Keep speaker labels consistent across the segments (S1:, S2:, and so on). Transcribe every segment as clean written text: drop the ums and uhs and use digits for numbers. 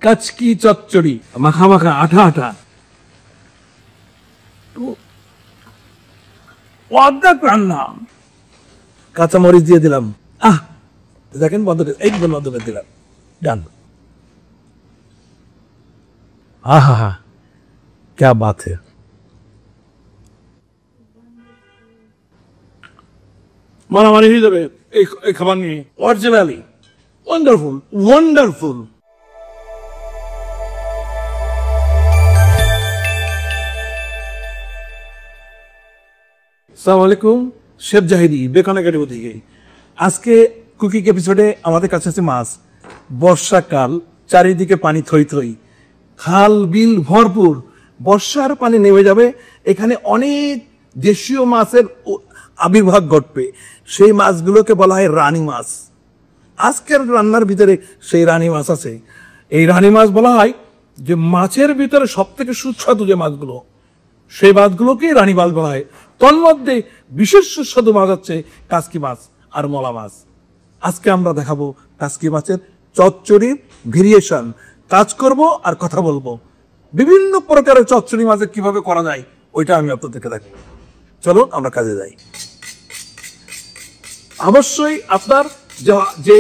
S1: কাচকি চচ্চড়ি, মাখা মাখা, আঠা আঠা, অর্ধেক রান্না। কাঁচামরিচ দিয়ে দিলাম, দেখেন বন্ধ, একদম বন্ধ করে দিলাম, ডান। আহা, क्या बात है। মারামারি হয়ে যাবে এই খাবার নিয়ে। Originally wonderful, wonderful. আসসালামু আলাইকুম, শেফ জাহিদি, বেকন একাডেমি থেকে। আজকে কুকিং এপিসোডে আমাদের কাছে আছে মাছ। বর্ষাকাল, চারিদিকে পানি থই থই, খাল বিল ভরপুর, বর্ষার পানি নেমে যাবে, এখানে অনেক দেশীয় মাছের আবির্ভাব ঘটবে। সেই মাছগুলোকে বলা হয় রানী মাছ। আজকের রান্নার ভিতরে সেই রানী মাছ আছে। এই রানী মাছ বলা হয় যে মাছের ভিতরে সব থেকে সুস্বাদু যে মাছগুলো, সেই মাছগুলোকে রানী মাছ বলা হয়। তন্মধ্যে বিশেষ সুস্বাদু মাছ হচ্ছে কাচকি মাছ আর মলা মাছ। আজকে আমরা দেখাবো কাচকি মাছের চচ্চড়ির ভেরিয়েশন। কাজ করব আর কথা বলবো, বিভিন্ন প্রকারের চচ্চড়ি মাছের কিভাবে করা যায় ওইটা আমি আপনাদেরকে দেখাবো। চলো আমরা কাজে যাই। অবশ্যই আপনার যে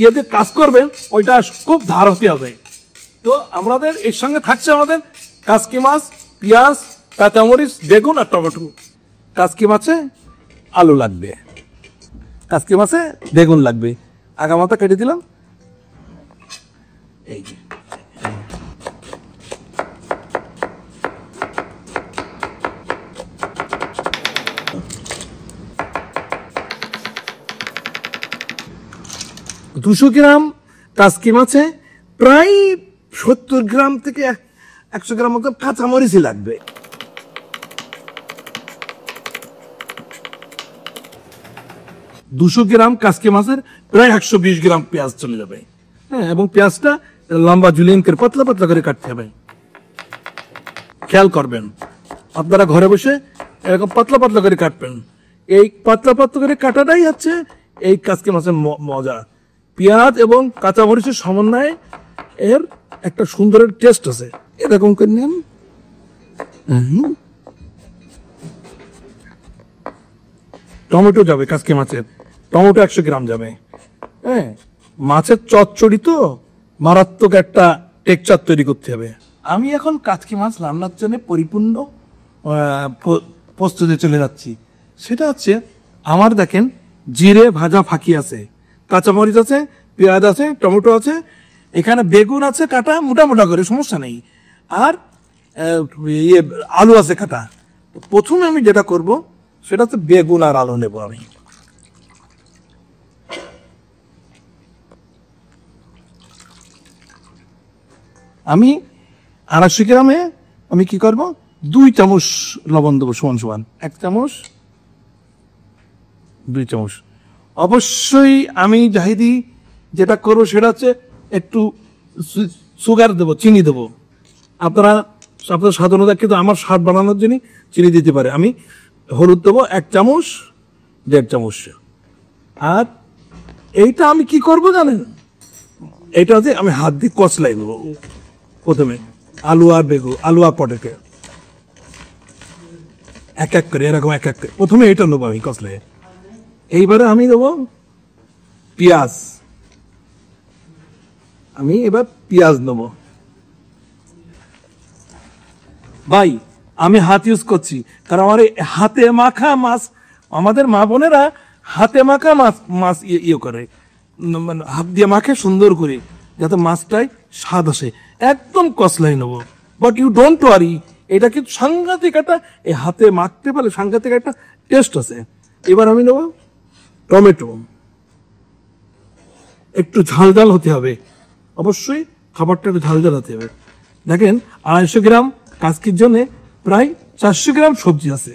S1: ইয়েতে কাজ করবেন ওইটা খুব ধার হতে হবে। তো আমাদের এর সঙ্গে থাকছে আমাদের কাচকি মাছ, পেঁয়াজ, কাঁচামরিচ, বেগুন আর টমেটো। কাচকি মাছে আলু লাগবে, কাচকি মাছে বেগুন লাগবে। আগামাথা কেটে দিলাম, এই যে দুশো গ্রাম কাচকি মাছে প্রায় 70 গ্রাম থেকে 100 গ্রাম মতো কাঁচামরিচই লাগবে। দুশো গ্রাম কাচকি মাছের প্রায় 120 গ্রাম পেঁয়াজ চলে যাবে। হ্যাঁ, এবং পেঁয়াজটা লম্বা জুলিয়ান করে পাতলা পাতলা করে কাটতে হবে। খেয়াল করবেন আপনারা ঘরে বসে এরকম পাতলা পাতলা করে কাটবেন। এই পাতলা পাতলা করে কাটাটাই হচ্ছে এই কাচকি মাছের মজা। পেঁয়াজ এবং কাঁচামরিচের সমন্বয়ে এর একটা সুন্দরের টেস্ট আছে। এরকম করে নেন। টমেটো যাবে কাচকি মাছের, টমেটো 100 গ্রাম যাবে। হ্যাঁ, মাছের চচ্চড়ি তো মারাত্মক একটা টেক্সচার তৈরি করতে হবে। আমি এখন কাচকি মাছ রান্নার জন্য পরিপূর্ণ প্রস্তুতি চলে যাচ্ছি। সেটা হচ্ছে আমার দেখেন জিরে ভাজা ফাঁকি আছে, কাঁচামরিচ আছে, পেঁয়াজ আছে, টমেটো আছে, এখানে বেগুন আছে কাটা মোটা মোটা করে, সমস্যা নেই, আর আলু আছে কাটা। প্রথমে আমি যেটা করব সেটা হচ্ছে বেগুন আর আলু নেব। আমি 250 গ্রামে আমি কি করব, 2 চামচ লবণ দেবো, সমান সমান 1 চামচ, 2 চামচ। অবশ্যই আমি জাহিদি যেটা করবো সেটা হচ্ছে একটু সুগার দেবো, চিনি দেবো। আপনারা আপনার সাধারণত, কিন্তু আমার স্বাদ বানানোর জন্য চিনি দিতে পারে। আমি হলুদ দেবো 1 চামচ, 1.5 চামচ। আর এইটা আমি কি করব জানেন, এটা হচ্ছে আমি হাত দিয়ে কচলাই দেবো। প্রথমে আলু আর বেগুন, আলু আর পটেটো এক এক করে, এরকম এক এক করে প্রথমে এটা নেবো আমি কচলাই। এইবারে আমি দেবো পেঁয়াজ, আমি এবার পেঁয়াজ নেব। ভাই আমি হাত ইউজ করছি, কারণ আমার হাতে মাখা মাছ, আমাদের মা বোনেরা হাতে মাখা মাছ ইয়ে করে, মানে হাত দিয়ে মাখে সুন্দর করে, যাতে মাছটাই স্বাদ আসে। একদম কসলাই নেবো, বাট ইউ ডোন্ট ওয়ারি, এটা কিন্তু সাংঘাতিক একটা, এই হাতে মাখতে পারলে সাংঘাতিক একটা টেস্ট আছে। এবার আমি নেবো টমেটো, একটু ঝাল ঝাল হতে হবে, অবশ্যই খাবারটা একটু ঝাল ঝাল হতে হবে। দেখেন 250 গ্রাম কাচকির জন্য প্রায় 400 গ্রাম সবজি আছে।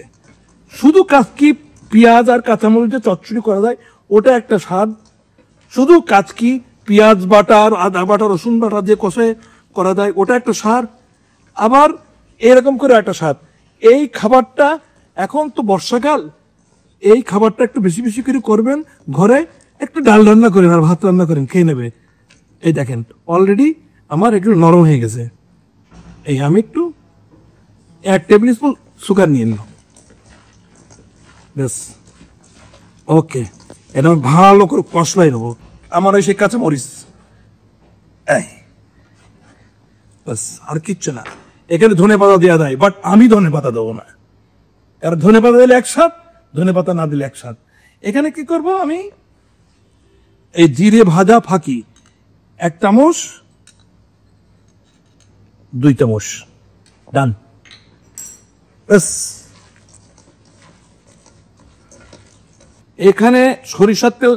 S1: শুধু কাচকি, পেঁয়াজ আর কাঁচামরিচে চচ্চড়ি করা যায়, ওটা একটা স্বাদ। শুধু কাচকি, পেঁয়াজ বাটা আর আদা বাটা, রসুন বাটা দিয়ে কষে করা যায়, ওটা একটা স্বাদ। আবার এরকম করে একটা স্বাদ। এই খাবারটা এখন তো বর্ষাকাল, এই খাবারটা একটু বেশি বেশি করে করবেন। ঘরে একটু ডাল রান্না করেন আর ভাত রান্না করেন, খেয়ে নেবে। এই দেখেন অলরেডি আমার একটু নরম হয়ে গেছে। এই আমি একটু 1 টেবিল স্পুন সুগার নিয়ে নিলাম, বেশ। ওকে, এটা আমি ভালো করে কষলাই নেবো। আমার ওই সেই কাঁচা মরিচ, এই বাস, আর কিচ্ছু না। এখানে ধনে পাতা দেওয়া যায়, বাট আমি ধনে পাতা দেবো না, কারণ ধনে পাতা দিলে একসাথ, ধনে পাতা না দিলে একসাথ। এখানে কি করব আমি, এই জিরে ভাজা ফাঁকি 1 চামচ, 2 চামচ, ডান, বাস। এখানে সরিষার তেল,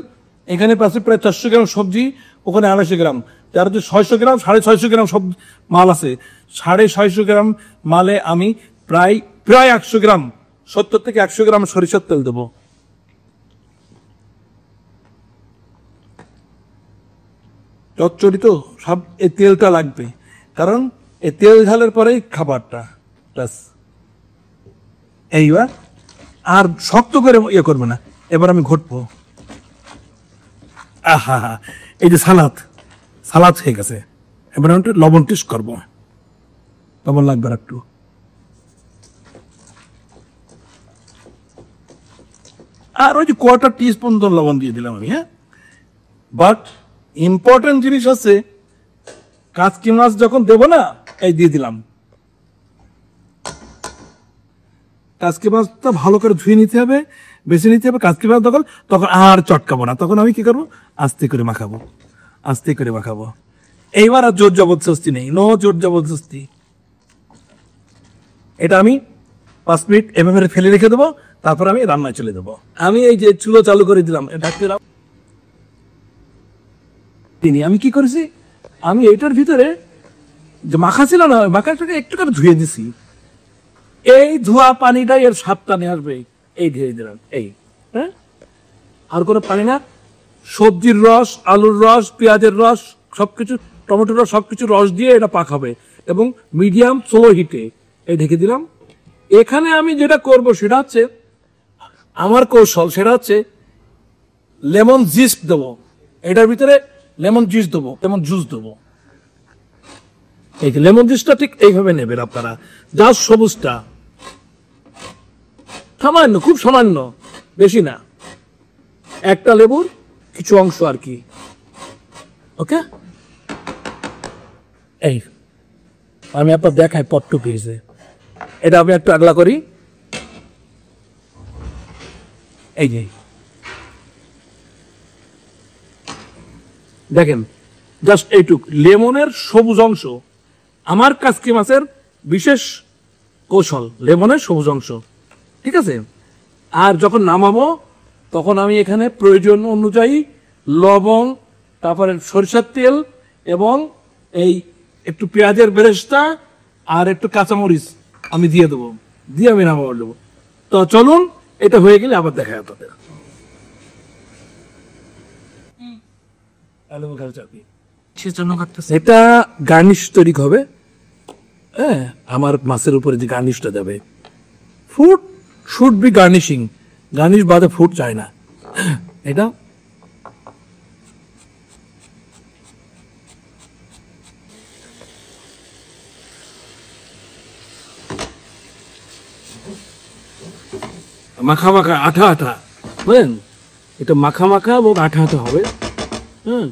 S1: এখানে পাশে প্রায় 400 গ্রাম সবজি, ওখানে 250 গ্রাম, যার হচ্ছে 600 গ্রাম, 650 গ্রাম সব মাল আছে। 650 গ্রাম মালে আমি প্রায় 100 গ্রাম, 70 থেকে 100 গ্রাম সরিষার তেল দেবো। চচ্চড়ি তো সব এই তেলটা লাগবে, কারণ এই তেল ঝালের পরেই খাবারটা, ব্যাস। এইবার আর শক্ত করে ইয়ে করবে না। এবার আমি ঘটবো, আহা, এই যে সালাদ, সালাদ হয়ে গেছে। এবার আমি একটু লবণ টেস্ট করবো, লবণ লাগবে আর একটু। আর ওই যে 1/4 টিস্পুন লবণ দিয়ে দিলাম আমি, হ্যাঁ। বাট ইম্পর্টেন্ট জিনিস আছে, কাচকি মাছ যখন দেবো না, এই দিয়ে দিলাম। কাচকি মাছটা ভালো করে ধুয়ে নিতে হবে, বেছে নিতে হবে। কাচকি মাছ তখন আর চটকাবো না, তখন আমি কি করবো, আস্তে করে মাখাবো, আস্তে করে মাখাবো। এইবার আর জোর জবরদস্তি নেই, নো জোর জবরদস্তি। এটা আমি 5 মিনিট এভাবে ফেলে রেখে দেবো, তারপর আমি রান্নায় চলে দেবো। আমি এই যে চুলো চালু করে দিলাম, ঢাকতে দিলাম। আমি কি করেছি, আমি এইটার ভিতরে যে মাখা ছিল না, মাখাটাকে একটু করে ধুয়ে দিছি। এই ধোয়া পানিটা এর স্বাদটা নিয়ে আসবে, এই ধুয়ে দিলাম, এই, হ্যাঁ। আর কোনো পানি না, সবজির রস, আলুর রস, পেঁয়াজের রস, সবকিছু, টমেটোর রস, সবকিছু রস দিয়ে এটা পাকাবে, এবং মিডিয়াম স্লো হিটে এই ঢেকে দিলাম। এখানে আমি যেটা করব সেটা হচ্ছে আমার কৌশল, সেটা হচ্ছে লেমন জুস দেবো এটার ভিতরে, লেমন জুস দেবো, লেমন জুস দেবো। এই লেমন জুসটা ঠিক এইভাবে নেবেন আপনারা, জাস্ট সবুজটা, সামান্য, খুব সামান্য, বেশি না, একটা লেবুর কিছু অংশ আর কি। ওকে, এই আমি আপনার দেখাই পট্টু পিসে, এটা আমি একটু আগলা করি। এই যে দেখেন, জাস্ট এইটুক লেমনের সবুজ অংশ, আমার কাচকি মাছের বিশেষ কৌশল, লেমনের সবুজ অংশ, ঠিক আছে। আর যখন নামাবো তখন আমি এখানে প্রয়োজন অনুযায়ী লবণ, তারপরে সরিষার তেল, এবং এই একটু পেঁয়াজের বেরেস্তা আর একটু কাঁচামরিচ আমি দিয়ে দেবো, দিয়ে আমি নামাবো দেবো। তো চলুন, এটা হয়ে গেলে আবার দেখা যাবে। এটা গার্নিশ তৈরি হবে, হ্যাঁ, আমার মাছের উপরে যে গার্নিশটা যাবে। Food should be garnishing, garnish বাদে ফুড চাই না। এটা মাখা মাখা, আঠা আঠা, বুঝলেন, এটা মাখা মাখা এবং আঠা আঠা হবে। হুম,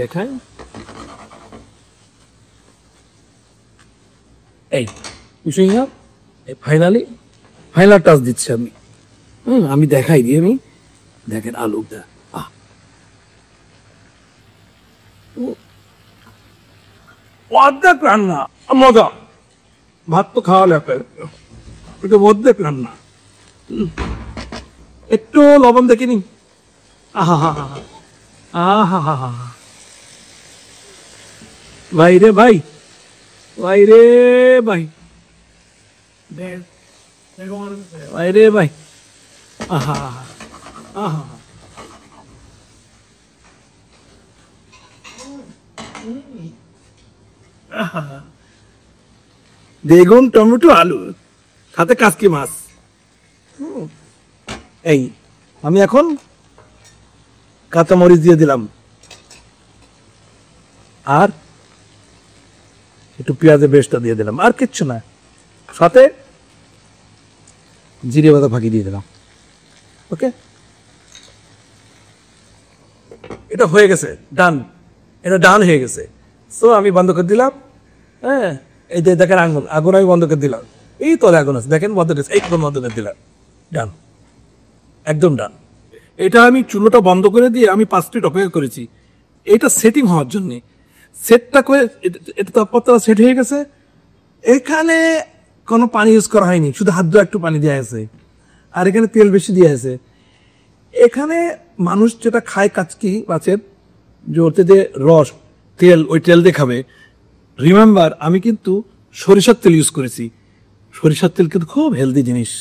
S1: দেখায়, এই ফাইনালি ফাইনাল টাচ দিচ্ছি আমি। আমি দেখাই দিই, আমি দেখেন আলুটা, অর্ধেক রান্না, মজা। ভাত তো খাওয়া লাগবে, এটা অর্ধেক রান্না। একটু লবণ দেখিনি, আহা হা হা, আহা হা হা, ভাই রে ভাই, ভাই রে ভাই, ভাই রে ভাই, আহা আহা, বেগুন, টমেটো, আলু, সাথে কাচকি মাছ। এই আমি এখন কাঁচামরিচ দিয়ে দিলাম, আর একটু পেঁয়াজের বেশটা দিয়ে দিলাম, আর কিচ্ছু না, সাথে জিরে বাটা ফাঁকি দিয়ে দিলাম। ওকে, এটা হয়ে গেছে, ডান, এটা ডান হয়ে গেছে। সো আমি বন্ধ করে দিলাম। হ্যাঁ, এই যে দেখেন আগুন, আগুন আমি বন্ধ করে দিলাম, এই তলে আগুন আছে দেখেন, বন্ধ করেছে, একদম বন্ধ করে দিলাম, ডান, একদম ডান। এটা আমি চুলোটা বন্ধ করে দিয়ে আমি 5 মিনিট অপেক্ষা করেছি এটা সেটিং হওয়ার জন্য। সেটটা করে এটা তাপমাত্রা সেট হয়ে গেছে। এখানে কোনো পানি ইউজ করা হয়নি, শুধু হাত ধোয়া একটু পানি দেওয়া আছে, আর এখানে তেল বেশি দেওয়া আছে। এখানে মানুষ যেটা খায় কাচকি মাছের, যে ওতে যে রস তেল, ওই তেল দিয়ে খাবে। রিমেম্বার, আমি কিন্তু সরিষার তেল ইউজ করেছি। সরিষার তেল কিন্তু খুব হেলদি জিনিস,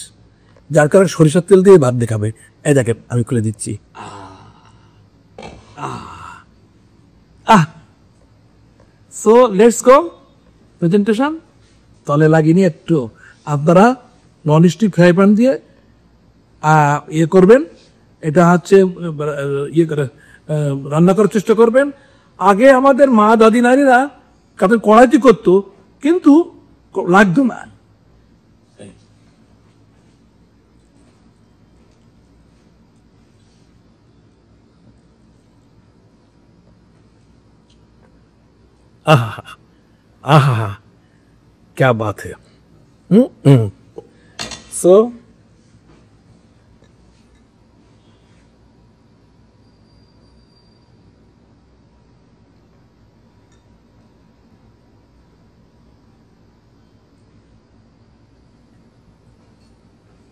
S1: যার কারণে সরিষার তেল দিয়ে ভাত দেখাবে। এই দেখেন আমি খুলে দিচ্ছি। So let's go presentation. তলে লাগিনি একটু, আপনারা নন স্টিক ফ্রাই প্যান দিয়ে ইয়ে করবেন, এটা হচ্ছে ইয়ে করে রান্না করার চেষ্টা করবেন। আগে আমাদের মা দাদি নারীরা তাদের কড়াইতে করতো, কিন্তু লাগতো না। आहा आहा, क्या बात है। सो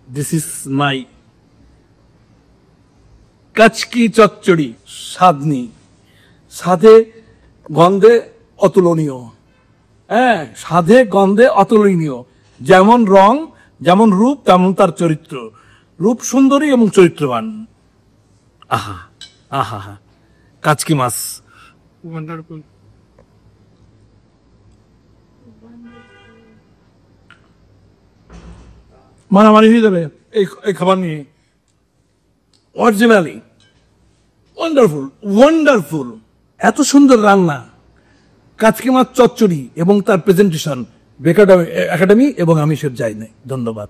S1: दिस इज माई কাচকি চচ্চড়ি, স্বাদনি, স্বাদে গন্ধে অতুলনীয়। হ্যাঁ, স্বাদে গন্ধে অতুলনীয়। যেমন রং, যেমন রূপ, তেমন তার চরিত্র। রূপ সুন্দরী এবং চরিত্রবান। আহা আহা, কাচকি মাছ ওয়ান্ডারফুল। মারামারি হয়ে যাবে এই খাবার নিয়ে। অরিজিনালি ওয়ান্ডারফুল, ওয়ান্ডারফুল, এত সুন্দর রান্না। কাচকি মাছ চচ্চড়ি এবং তার প্রেজেন্টেশন বেকার একাডেমি এবং আমি সব যাই নাই। ধন্যবাদ।